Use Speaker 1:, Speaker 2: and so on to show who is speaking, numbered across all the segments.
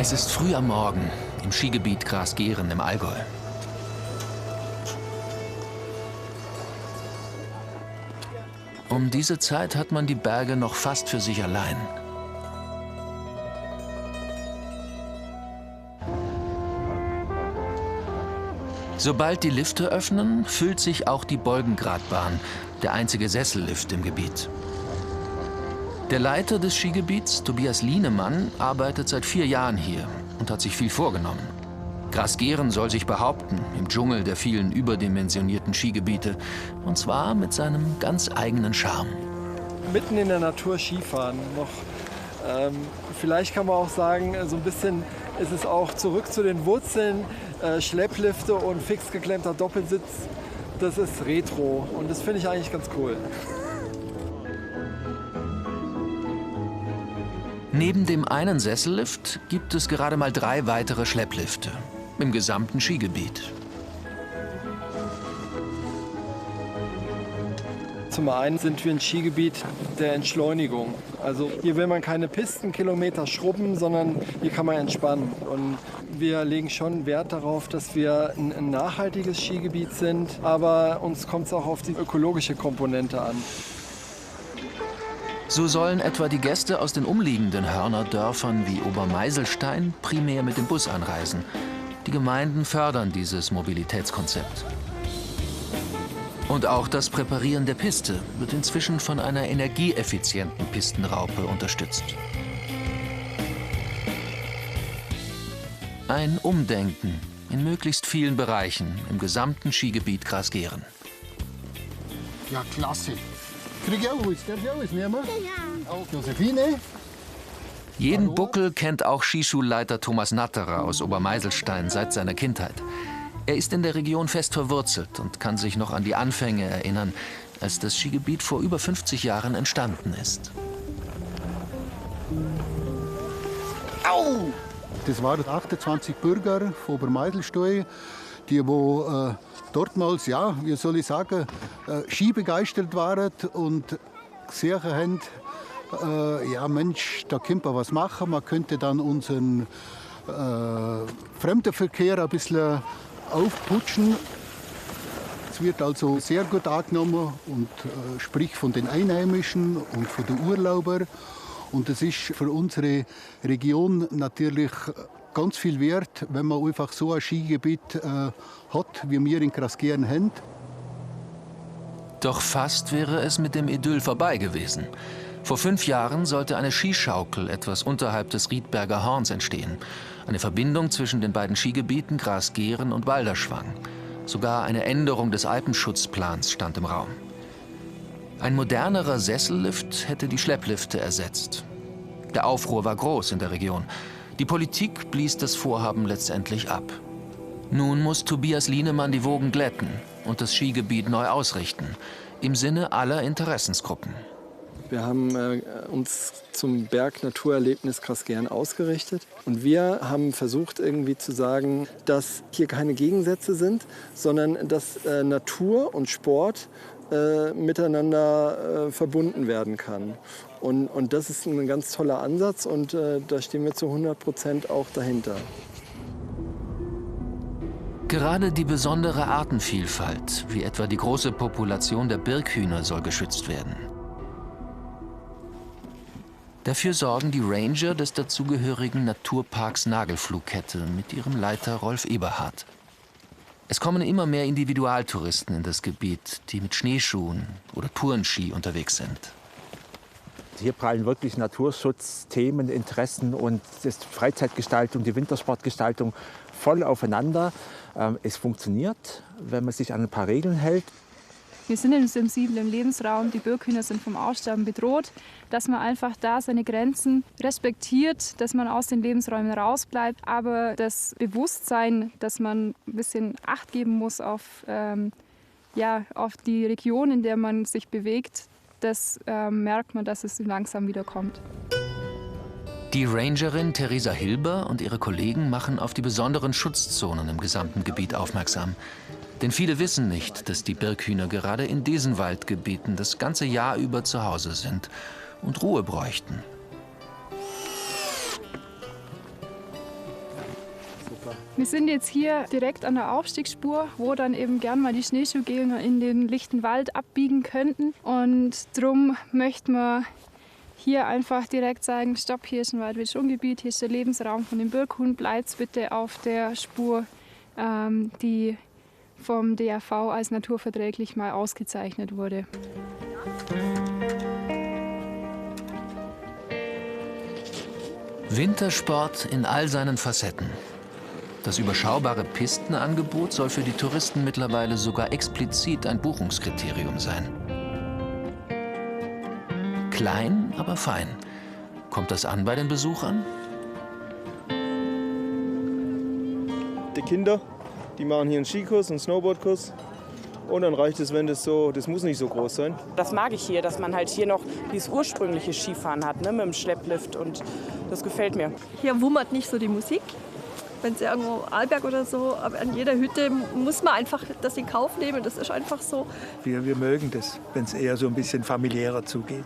Speaker 1: Es ist früh am Morgen im Skigebiet Grasgeren im Allgäu. Um diese Zeit hat man die Berge noch fast für sich allein. Sobald die Lifte öffnen, füllt sich auch die Bolgengradbahn, der einzige Sessellift im Gebiet. Der Leiter des Skigebiets, Tobias Lienemann, arbeitet seit 4 Jahren hier und hat sich viel vorgenommen. Grasgeren soll sich behaupten im Dschungel der vielen überdimensionierten Skigebiete, und zwar mit seinem ganz eigenen Charme.
Speaker 2: Mitten in der Natur Skifahren noch. Vielleicht kann man auch sagen, so ein bisschen ist es auch zurück zu den Wurzeln. Schlepplifte und fix geklemmter Doppelsitz, das ist Retro und das finde ich eigentlich ganz cool.
Speaker 1: Neben dem einen Sessellift gibt es gerade mal 3 weitere Schlepplifte im gesamten Skigebiet.
Speaker 2: Zum einen sind wir ein Skigebiet der Entschleunigung. Also hier will man keine Pistenkilometer schrubben, sondern hier kann man entspannen. Und wir legen schon Wert darauf, dass wir ein nachhaltiges Skigebiet sind, aber uns kommt es auch auf die ökologische Komponente an.
Speaker 1: So sollen etwa die Gäste aus den umliegenden Hörnerdörfern wie Obermeiselstein primär mit dem Bus anreisen. Die Gemeinden fördern dieses Mobilitätskonzept. Und auch das Präparieren der Piste wird inzwischen von einer energieeffizienten Pistenraupe unterstützt. Ein Umdenken in möglichst vielen Bereichen im gesamten Skigebiet Grasgeren.
Speaker 3: Ja, klasse. Krieg ich auch was? Darf ich auch was nehmen? Ja. Auch Josephine.
Speaker 1: Jeden Buckel kennt auch Skischulleiter Thomas Natterer aus Obermeiselstein seit seiner Kindheit. Er ist in der Region fest verwurzelt und kann sich noch an die Anfänge erinnern, als das Skigebiet vor über 50 Jahren entstanden ist.
Speaker 3: Au! Das waren 28 Bürger von Obermeiselstein, die dortmals, ja, wie soll ich sagen, skibegeistert waren und gesehen haben, ja Mensch, da könnte man was machen. Man könnte dann unseren Fremdenverkehr ein bisschen aufputschen. Es wird also sehr gut angenommen, und sprich von den Einheimischen und von den Urlaubern. Und es ist für unsere Region natürlich ganz viel wert, wenn man einfach so ein Skigebiet hat, wie wir in Grasgeren haben.
Speaker 1: Doch fast wäre es mit dem Idyll vorbei gewesen. Vor 5 Jahren sollte eine Skischaukel etwas unterhalb des Riedberger Horns entstehen. Eine Verbindung zwischen den beiden Skigebieten Grasgeren und Balderschwang. Sogar eine Änderung des Alpenschutzplans stand im Raum. Ein modernerer Sessellift hätte die Schlepplifte ersetzt. Der Aufruhr war groß in der Region. Die Politik blies das Vorhaben letztendlich ab. Nun muss Tobias Lienemann die Wogen glätten und das Skigebiet neu ausrichten, im Sinne aller Interessensgruppen.
Speaker 2: Wir haben uns zum Berg-Naturerlebnis Grasgeren ausgerichtet. Und wir haben versucht, irgendwie zu sagen, dass hier keine Gegensätze sind, sondern dass Natur und Sport miteinander verbunden werden kann. Und das ist ein ganz toller Ansatz, und da stehen wir zu 100% auch dahinter.
Speaker 1: Gerade die besondere Artenvielfalt, wie etwa die große Population der Birkhühner, soll geschützt werden. Dafür sorgen die Ranger des dazugehörigen Naturparks Nagelfluhkette mit ihrem Leiter Rolf Eberhardt. Es kommen immer mehr Individualtouristen in das Gebiet, die mit Schneeschuhen oder Tourenski unterwegs sind.
Speaker 4: Hier prallen wirklich Naturschutzthemen, Interessen und die Freizeitgestaltung, die Wintersportgestaltung voll aufeinander. Es funktioniert, wenn man sich an ein paar Regeln hält.
Speaker 5: Wir sind im sensiblen Lebensraum, die Birkhühner sind vom Aussterben bedroht, dass man einfach da seine Grenzen respektiert, dass man aus den Lebensräumen rausbleibt, aber das Bewusstsein, dass man ein bisschen Acht geben muss auf die Region, in der man sich bewegt, das merkt man, dass es langsam wieder kommt.
Speaker 1: Die Rangerin Theresa Hilber und ihre Kollegen machen auf die besonderen Schutzzonen im gesamten Gebiet aufmerksam. Denn viele wissen nicht, dass die Birkhühner gerade in diesen Waldgebieten das ganze Jahr über zu Hause sind und Ruhe bräuchten.
Speaker 5: Wir sind jetzt hier direkt an der Aufstiegsspur, wo dann eben gern mal die Schneeschuhgänger in den lichten Wald abbiegen könnten. Und darum möchten wir hier einfach direkt sagen, stopp, hier ist ein Waldwildschongebiet, hier ist der Lebensraum von dem Birkhuhn, bleibt bitte auf der Spur, die vom DRV als naturverträglich mal ausgezeichnet wurde.
Speaker 1: Wintersport in all seinen Facetten. Das überschaubare Pistenangebot soll für die Touristen mittlerweile sogar explizit ein Buchungskriterium sein. Klein, aber fein. Kommt das an bei den Besuchern?
Speaker 6: Die Kinder, die machen hier einen Skikurs, einen Snowboardkurs. Und dann reicht es, wenn das muss nicht so groß sein.
Speaker 7: Das mag ich hier, dass man halt hier noch dieses ursprüngliche Skifahren hat, ne, mit dem Schlepplift. Und das gefällt mir.
Speaker 8: Hier wummert nicht so die Musik. Wenn es irgendwo Arlberg oder so, aber an jeder Hütte muss man einfach das in Kauf nehmen. Das ist einfach so.
Speaker 9: Wir mögen das, wenn es eher so ein bisschen familiärer zugeht.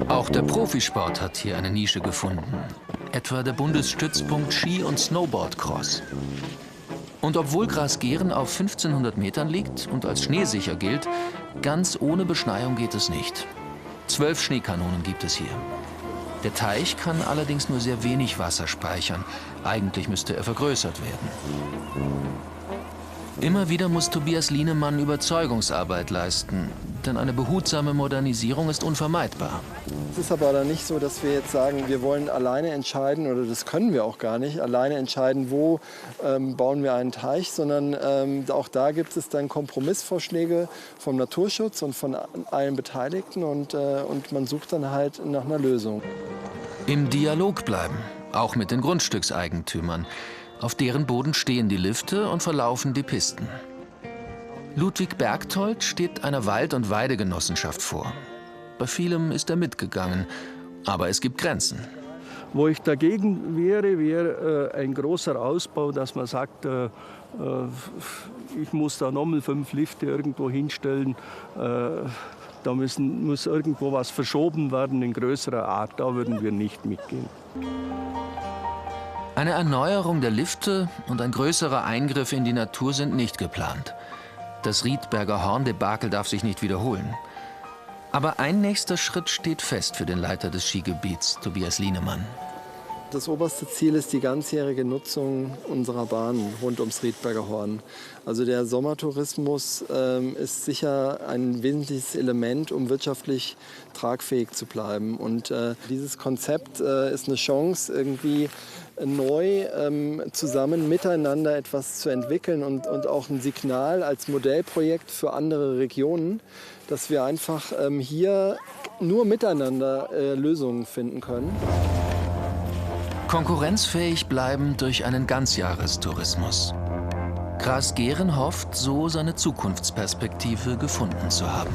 Speaker 1: Auch der Profisport hat hier eine Nische gefunden. Etwa der Bundesstützpunkt Ski- und Snowboardcross. Und obwohl Grasgeren auf 1500 Metern liegt und als schneesicher gilt, ganz ohne Beschneiung geht es nicht. 12 Schneekanonen gibt es hier. Der Teich kann allerdings nur sehr wenig Wasser speichern. Eigentlich müsste er vergrößert werden. Immer wieder muss Tobias Lienemann Überzeugungsarbeit leisten, denn eine behutsame Modernisierung ist unvermeidbar.
Speaker 2: Es ist aber dann nicht so, dass wir jetzt sagen, wir wollen alleine entscheiden, oder das können wir auch gar nicht, alleine entscheiden, wo bauen wir einen Teich, sondern auch da gibt es dann Kompromissvorschläge vom Naturschutz und von allen Beteiligten und man sucht dann halt nach einer Lösung.
Speaker 1: Im Dialog bleiben, auch mit den Grundstückseigentümern. Auf deren Boden stehen die Lifte und verlaufen die Pisten. Ludwig Bergtold steht einer Wald- und Weidegenossenschaft vor. Bei vielem ist er mitgegangen, aber es gibt Grenzen.
Speaker 10: Wo ich dagegen wäre ein großer Ausbau, dass man sagt, ich muss da nochmal 5 Lifte irgendwo hinstellen. Da muss irgendwo was verschoben werden in größerer Art. Da würden wir nicht mitgehen.
Speaker 1: Eine Erneuerung der Lifte und ein größerer Eingriff in die Natur sind nicht geplant. Das Riedberger Horndebakel darf sich nicht wiederholen. Aber ein nächster Schritt steht fest für den Leiter des Skigebiets, Tobias Lienemann.
Speaker 2: Das oberste Ziel ist die ganzjährige Nutzung unserer Bahnen rund ums Riedberger Horn. Also der Sommertourismus ist sicher ein wesentliches Element, um wirtschaftlich tragfähig zu bleiben. Und dieses Konzept ist eine Chance, irgendwie neu zusammen miteinander etwas zu entwickeln und auch ein Signal als Modellprojekt für andere Regionen, dass wir einfach hier nur miteinander Lösungen finden können.
Speaker 1: Konkurrenzfähig bleiben durch einen Ganzjahrestourismus. Grasgeren hofft, so seine Zukunftsperspektive gefunden zu haben.